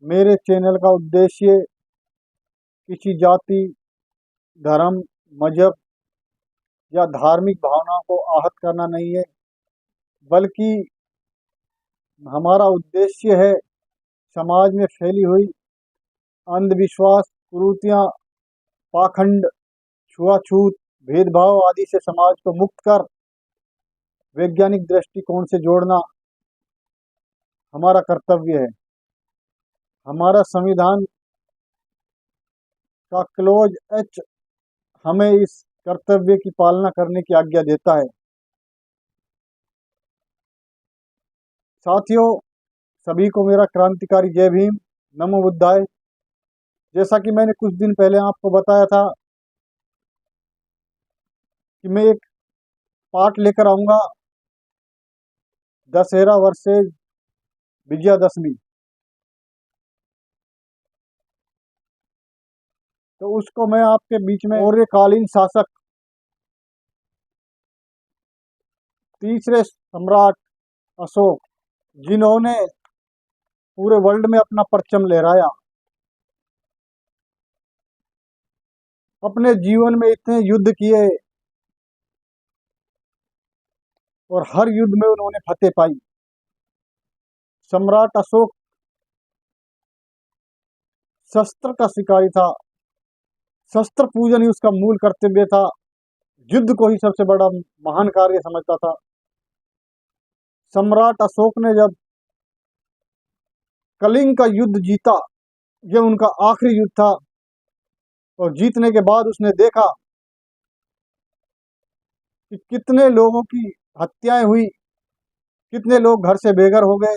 मेरे चैनल का उद्देश्य किसी जाति, धर्म, मजहब या धार्मिक भावनाओं को आहत करना नहीं है, बल्कि हमारा उद्देश्य है समाज में फैली हुई अंधविश्वास, कुरीतियाँ, पाखंड, छुआछूत, भेदभाव आदि से समाज को मुक्त कर वैज्ञानिक दृष्टिकोण से जोड़ना हमारा कर्तव्य है। हमारा संविधान का क्लोज एच हमें इस कर्तव्य की पालना करने की आज्ञा देता है। साथियों, सभी को मेरा क्रांतिकारी जय भीम, नमो बुद्धाय। जैसा कि मैंने कुछ दिन पहले आपको बताया था कि मैं एक पाठ लेकर आऊँगा, दशहरा वर्सेस विजयादशमी। तो उसको मैं आपके बीच में मौर्यकालीन शासक तीसरे सम्राट अशोक, जिन्होंने पूरे वर्ल्ड में अपना परचम लहराया, अपने जीवन में इतने युद्ध किए और हर युद्ध में उन्होंने फतेह पाई। सम्राट अशोक शस्त्र का शिकारी था, शस्त्र पूजन ही उसका मूल कर्तव्य था, युद्ध को ही सबसे बड़ा महान कार्य समझता था। सम्राट अशोक ने जब कलिंग का युद्ध जीता, यह उनका आखिरी युद्ध था, और जीतने के बाद उसने देखा कि कितने लोगों की हत्याएं हुई, कितने लोग घर से बेघर हो गए,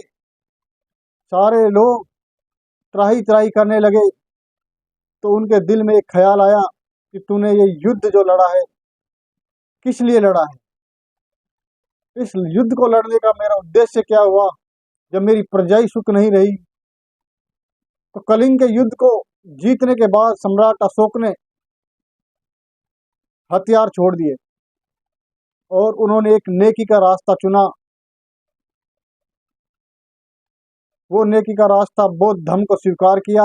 सारे लोग त्राही त्राही करने लगे। तो उनके दिल में एक ख्याल आया कि तूने ये युद्ध जो लड़ा है, किस लिए लड़ा है? इस युद्ध को लड़ने का मेरा उद्देश्य क्या हुआ जब मेरी प्रजा ही सुख नहीं रही? तो कलिंग के युद्ध को जीतने के बाद सम्राट अशोक ने हथियार छोड़ दिए और उन्होंने एक नेकी का रास्ता चुना। वो नेकी का रास्ता बौद्ध धर्म को स्वीकार किया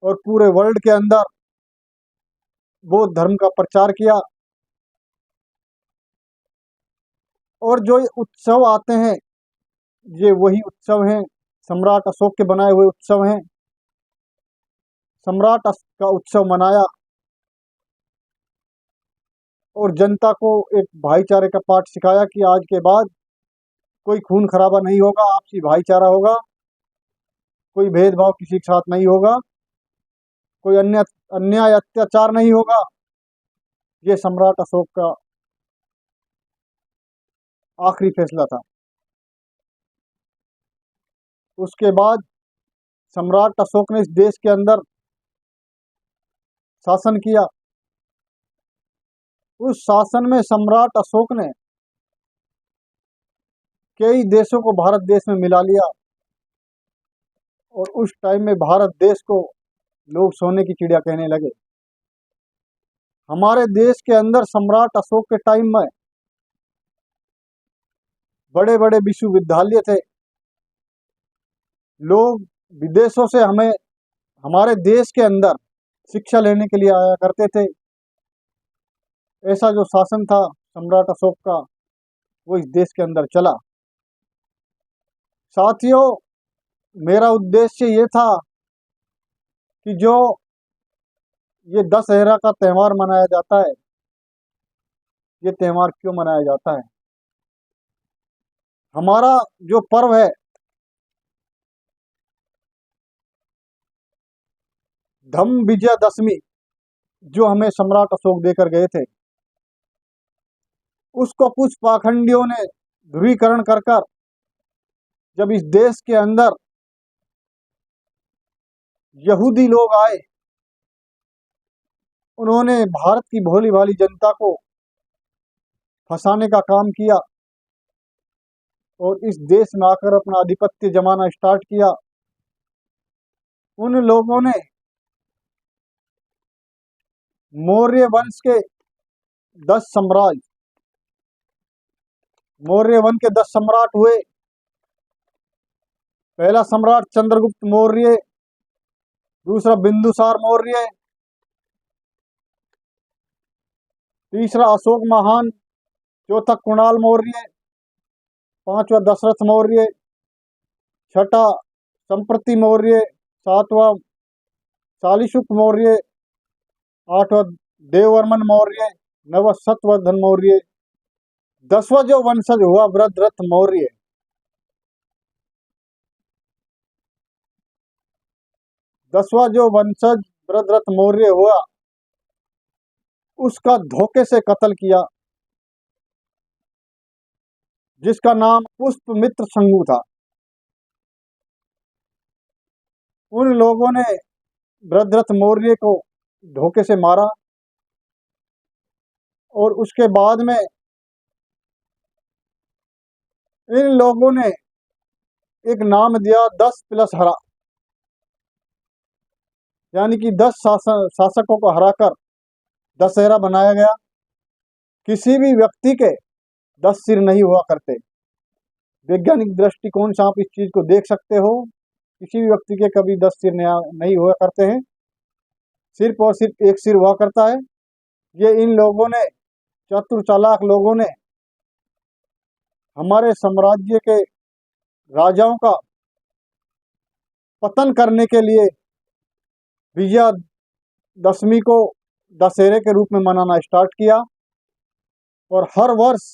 और पूरे वर्ल्ड के अंदर बौद्ध धर्म का प्रचार किया। और जो ये उत्सव आते हैं, ये वही उत्सव हैं, सम्राट अशोक के बनाए हुए उत्सव हैं। सम्राट अशोक का उत्सव मनाया और जनता को एक भाईचारे का पाठ सिखाया कि आज के बाद कोई खून खराबा नहीं होगा, आपसी भाईचारा होगा, कोई भेदभाव किसी के साथ नहीं होगा, कोई अन्याय अत्याचार नहीं होगा। ये सम्राट अशोक का आखिरी फैसला था। उसके बाद सम्राट अशोक ने इस देश के अंदर शासन किया। उस शासन में सम्राट अशोक ने कई देशों को भारत देश में मिला लिया और उस टाइम में भारत देश को लोग सोने की चिड़िया कहने लगे। हमारे देश के अंदर सम्राट अशोक के टाइम में बड़े बड़े विश्वविद्यालय थे। लोग विदेशों से हमारे देश के अंदर शिक्षा लेने के लिए आया करते थे। ऐसा जो शासन था सम्राट अशोक का, वो इस देश के अंदर चला। साथियों, मेरा उद्देश्य ये था कि जो ये दशहरा का त्यौहार मनाया जाता है, ये त्यौहार क्यों मनाया जाता है? हमारा जो पर्व है धम्म विजयदशमी, जो हमें सम्राट अशोक देकर गए थे, उसको कुछ पाखंडियों ने ध्रुवीकरण कर कर जब इस देश के अंदर यहूदी लोग आए, उन्होंने भारत की भोली भाली जनता को फंसाने का काम किया और इस देश में आकर अपना आधिपत्य जमाना स्टार्ट किया। उन लोगों ने मौर्य वंश के 10 सम्राट, मौर्य वंश के 10 सम्राट हुए, पहला सम्राट चंद्रगुप्त मौर्य, दूसरा बिंदुसार मौर्य, तीसरा अशोक महान, चौथा कुणाल मौर्य, पांचवा दशरथ मौर्य, छठा संप्रति मौर्य, सातवां शालिशुक मौर्य, आठवां देववर्मन मौर्य, नवा सत्यवर्धन मौर्य, दसवां जो वंशज हुआ वृद्धरथ मौर्य। दसवां जो वंशज वृद्धरथ मौर्य हुआ, उसका धोखे से कत्ल किया, जिसका नाम पुष्पमित्र संगु था। उन लोगों ने वृद्धरथ मौर्य को धोखे से मारा और उसके बाद में इन लोगों ने एक नाम दिया 10 प्लस हरा, यानी कि 10 शासकों को हराकर दशहरा बनाया गया। किसी भी व्यक्ति के 10 सिर नहीं हुआ करते। वैज्ञानिक दृष्टिकोण से आप इस चीज को देख सकते हो। किसी भी व्यक्ति के कभी 10 सिर नहीं हुआ करते हैं, सिर्फ और सिर्फ एक सिर हुआ करता है। ये इन लोगों ने, चतुर चालाक लोगों ने, हमारे साम्राज्य के राजाओं का पतन करने के लिए विजयादशमी को दशहरे के रूप में मनाना स्टार्ट किया और हर वर्ष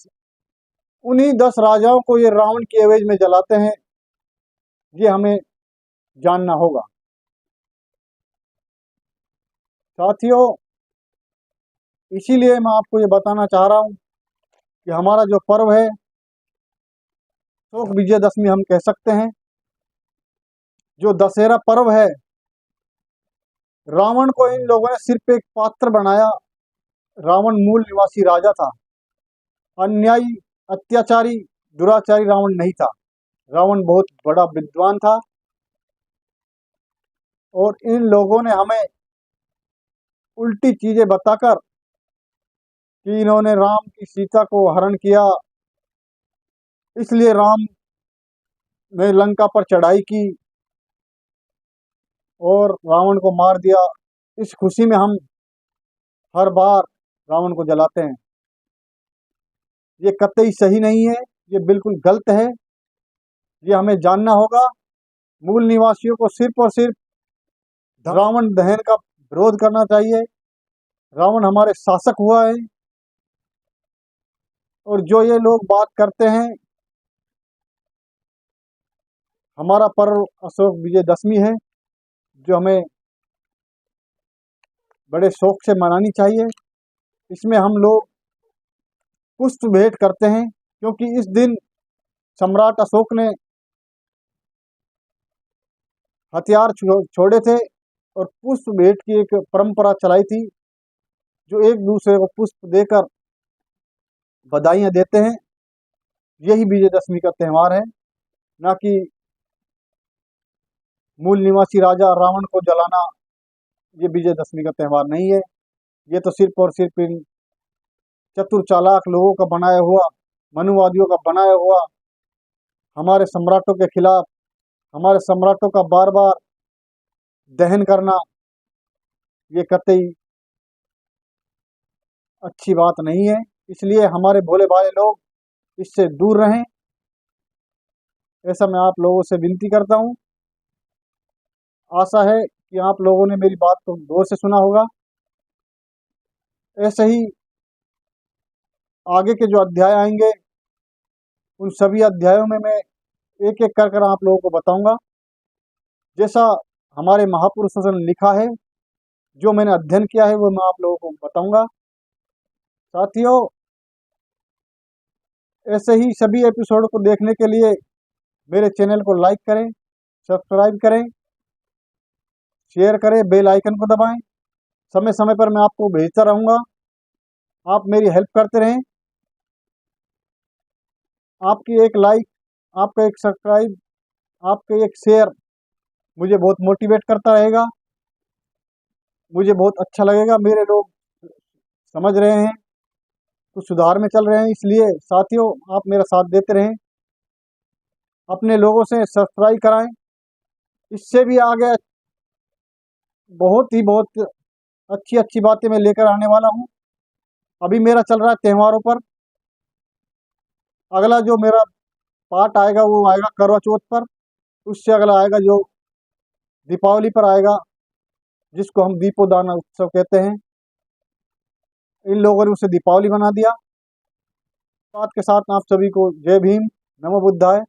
उन्हीं 10 राजाओं को ये रावण की एवज में जलाते हैं। ये हमें जानना होगा। साथियों, इसीलिए मैं आपको ये बताना चाह रहा हूँ कि हमारा जो पर्व है, अशोक विजयदशमी हम कह सकते हैं। जो दशहरा पर्व है, रावण को इन लोगों ने सिर्फ एक पात्र बनाया। रावण मूल निवासी राजा था, अन्यायी, अत्याचारी, दुराचारी रावण नहीं था। रावण बहुत बड़ा विद्वान था और इन लोगों ने हमें उल्टी चीजें बताकर कि इन्होंने राम की सीता को हरण किया, इसलिए राम ने लंका पर चढ़ाई की और रावण को मार दिया। इस खुशी में हम हर बार रावण को जलाते हैं। ये कतई सही नहीं है, ये बिल्कुल गलत है। ये हमें जानना होगा। मूल निवासियों को सिर्फ और सिर्फ रावण दहन का विरोध करना चाहिए। रावण हमारे शासक हुआ है और जो ये लोग बात करते हैं, हमारा पर्व अशोक विजयदशमी है, जो हमें बड़े शौक से मनानी चाहिए। इसमें हम लोग पुष्प भेंट करते हैं, क्योंकि इस दिन सम्राट अशोक ने हथियार छोड़े थे और पुष्प भेंट की एक परंपरा चलाई थी, जो एक दूसरे को पुष्प देकर बधाइयां देते हैं। यही विजयदशमी का त्यौहार है, ना कि मूल निवासी राजा रावण को जलाना। ये विजयदशमी का त्यौहार नहीं है। ये तो सिर्फ और सिर्फ इन चतुर चालाक लोगों का बनाया हुआ, मनुवादियों का बनाया हुआ, हमारे सम्राटों के खिलाफ, हमारे सम्राटों का बार बार दहन करना, ये कतई अच्छी बात नहीं है। इसलिए हमारे भोले भाले लोग इससे दूर रहें, ऐसा मैं आप लोगों से विनती करता हूँ। आशा है कि आप लोगों ने मेरी बात को गौर से सुना होगा। ऐसे ही आगे के जो अध्याय आएंगे, उन सभी अध्यायों में मैं एक एक कर आप लोगों को बताऊंगा, जैसा हमारे महापुरुषों ने लिखा है, जो मैंने अध्ययन किया है, वो मैं आप लोगों को बताऊंगा। साथियों, ऐसे ही सभी एपिसोड को देखने के लिए मेरे चैनल को लाइक करें, सब्सक्राइब करें, शेयर करें, बेल आइकन को दबाएं। समय समय पर मैं आपको भेजता रहूँगा। आप मेरी हेल्प करते रहें। आपकी एक लाइक, आपका एक सब्सक्राइब, आपका एक शेयर मुझे बहुत मोटिवेट करता रहेगा। मुझे बहुत अच्छा लगेगा। मेरे लोग समझ रहे हैं, कुछ सुधार में चल रहे हैं। इसलिए साथियों, आप मेरा साथ देते रहें। अपने लोगों से सब्सक्राइब कराएं। इससे भी आगे बहुत अच्छी अच्छी बातें मैं लेकर आने वाला हूँ। अभी मेरा चल रहा है त्योहारों पर। अगला जो मेरा पार्ट आएगा वो आएगा करवा चौथ पर। उससे अगला आएगा जो दीपावली पर आएगा, जिसको हम दीपोदान उत्सव कहते हैं। इन लोगों ने उसे दीपावली बना दिया। बात के साथ आप सभी को जय भीम, नमो बुद्धाय।